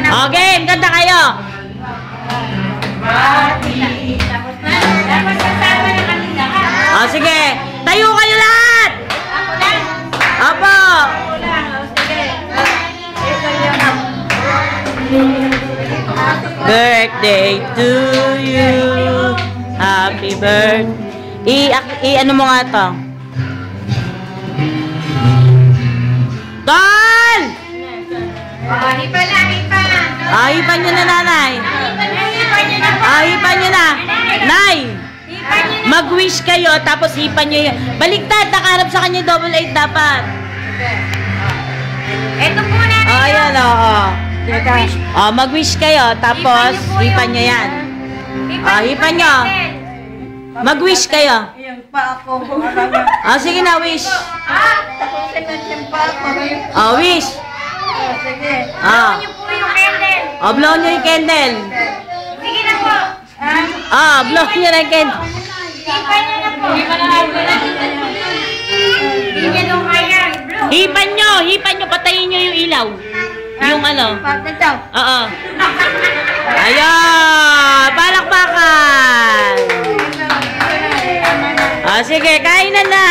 O, game. Kanta kayo. O, sige. Tayo kayo lahat. Apo. Birthday to you. Happy birthday. Ano mo nga to? Tol! Hipa lang, hipa. Hipan nyo na, nanay. Hipan nyo na. Nay, mag-wish kayo, tapos hipan nyo yun. Baliktad, nakaharap sa kanya, double 8 dapat. Ito po na. Ayan, mag-wish kayo, tapos hipan nyo yan. Hipan nyo. Mag-wish kayo. Yung pa ako. Sige na, wish. Tapusin na yung pa ako. Wish. Sige. Blow niyo po yung candle. Blow nyo yung candle. Sige na po. Blow nyo na yung candle. Hipan niyo na po. Hindi niya nung kaya. Blow. Hipan nyo, patayin nyo yung ilaw. Yung ano. Pagkataw. Oo. Ayan, palakpakan. Sige, kainan na.